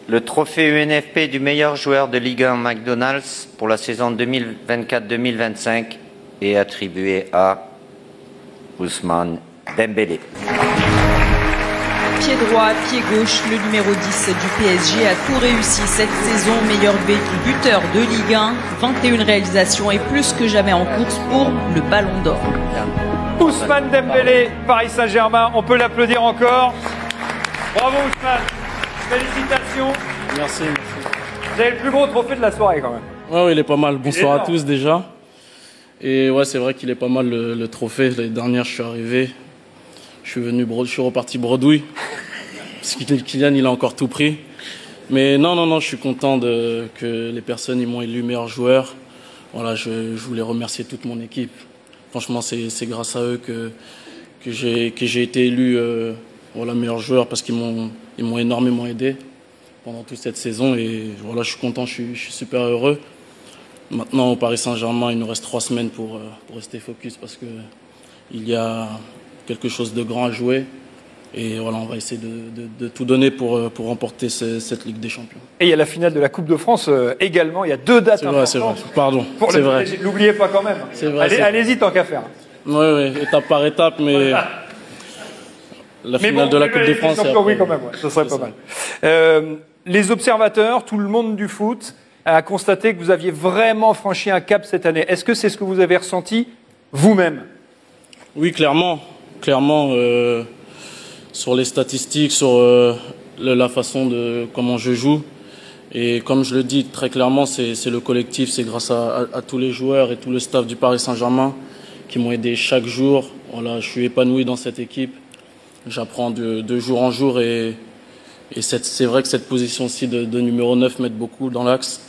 Le trophée UNFP du meilleur joueur de Ligue 1 McDonald's pour la saison 2024-2025 est attribué à Ousmane Dembélé. Pied droit, pied gauche, le numéro 10 du PSG a tout réussi cette saison. Meilleur buteur de Ligue 1, 21 réalisations et plus que jamais en course pour le Ballon d'Or. Ousmane Dembélé, Paris Saint-Germain, on peut l'applaudir encore. Bravo Ousmane, félicitations. Merci. Vous avez le plus gros trophée de la soirée quand même. Ouais, il est pas mal. Bonsoir à tous déjà. Et ouais, c'est vrai qu'il est pas mal le trophée. L'année dernière, je suis arrivé. Je suis reparti bredouille. Parce que Kylian, il a encore tout pris. Mais non, je suis content que les personnes ils m'ont élu meilleur joueur. Voilà, je voulais remercier toute mon équipe. Franchement, c'est grâce à eux que j'ai été élu meilleur joueur parce qu'ils m'ont énormément aidé pendant toute cette saison. Et voilà, je suis content, je suis super heureux. Maintenant, au Paris Saint-Germain, il nous reste 3 semaines pour rester focus parce qu'il y a quelque chose de grand à jouer. Et voilà, on va essayer de tout donner pour remporter cette Ligue des Champions. Et il y a la finale de la Coupe de France également. Il y a 2 dates importantes. C'est vrai. Pardon. C'est vrai. N'oubliez pas quand même. Allez-y tant qu'à faire. Oui, étape par étape, mais la finale de la Coupe de France. Oui, quand même, ça serait pas mal. Les observateurs, tout le monde du foot, a constaté que vous aviez vraiment franchi un cap cette année. Est-ce que c'est ce que vous avez ressenti vous-même? Oui, clairement. Sur les statistiques, sur la façon de comment je joue. Et comme je le dis très clairement, c'est le collectif, c'est grâce à tous les joueurs et tout le staff du Paris Saint-Germain qui m'ont aidé chaque jour. Voilà, je suis épanoui dans cette équipe. J'apprends de jour en jour et c'est vrai que cette position-ci de numéro 9 m'aide beaucoup dans l'axe.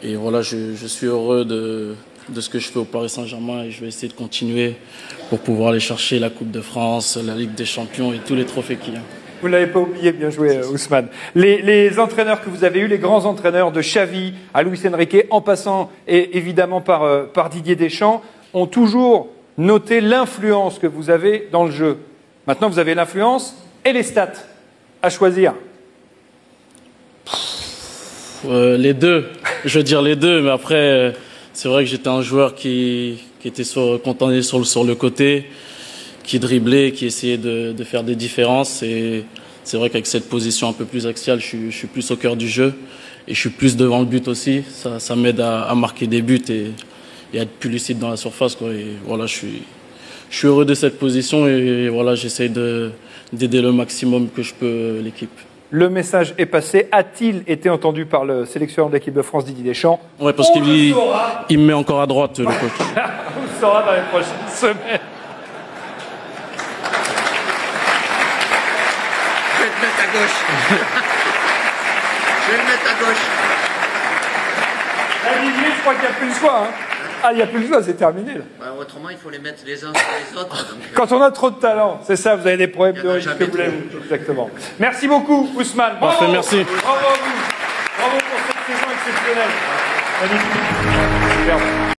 Et voilà, je suis heureux de ce que je fais au Paris Saint-Germain et je vais essayer de continuer pour pouvoir aller chercher la Coupe de France, la Ligue des Champions et tous les trophées qu'il y a. Vous ne l'avez pas oublié, bien joué Ousmane. Les entraîneurs que vous avez eus, les grands entraîneurs de Xavi à Luis Enrique, en passant et évidemment par Didier Deschamps, ont toujours noté l'influence que vous avez dans le jeu. Maintenant, vous avez l'influence et les stats à choisir. Les deux, je veux dire les deux, mais après, c'est vrai que j'étais un joueur qui était contenté sur le côté, qui driblait, qui essayait de faire des différences. Et c'est vrai qu'avec cette position un peu plus axiale, je suis plus au cœur du jeu et je suis plus devant le but aussi. Ça m'aide à marquer des buts et à être plus lucide dans la surface, quoi. Et voilà, je suis heureux de cette position et voilà, j'essaye d'aider le maximum que je peux l'équipe. Le message est passé. A-t-il été entendu par le sélectionneur de l'équipe de France, Didier Deschamps? Oui, parce qu'il me met encore à droite, le coach. On le saura dans les prochaines semaines. Je vais te mettre à gauche. Je vais le mettre à gauche. Là, Didier, je crois qu'il n'y a plus le choix. Hein. Ah, il n'y a plus le choix, c'est terminé. Là. Bah, autrement, il faut les mettre les uns sur les autres. Donc, quand on a trop de talent, c'est ça, vous avez des problèmes de rythme que vous voulez. Exactement. Merci beaucoup, Ousmane. Bravo. Parfait, merci. Bravo à vous. Bravo pour cette saison exceptionnelle. Magnifique. Super.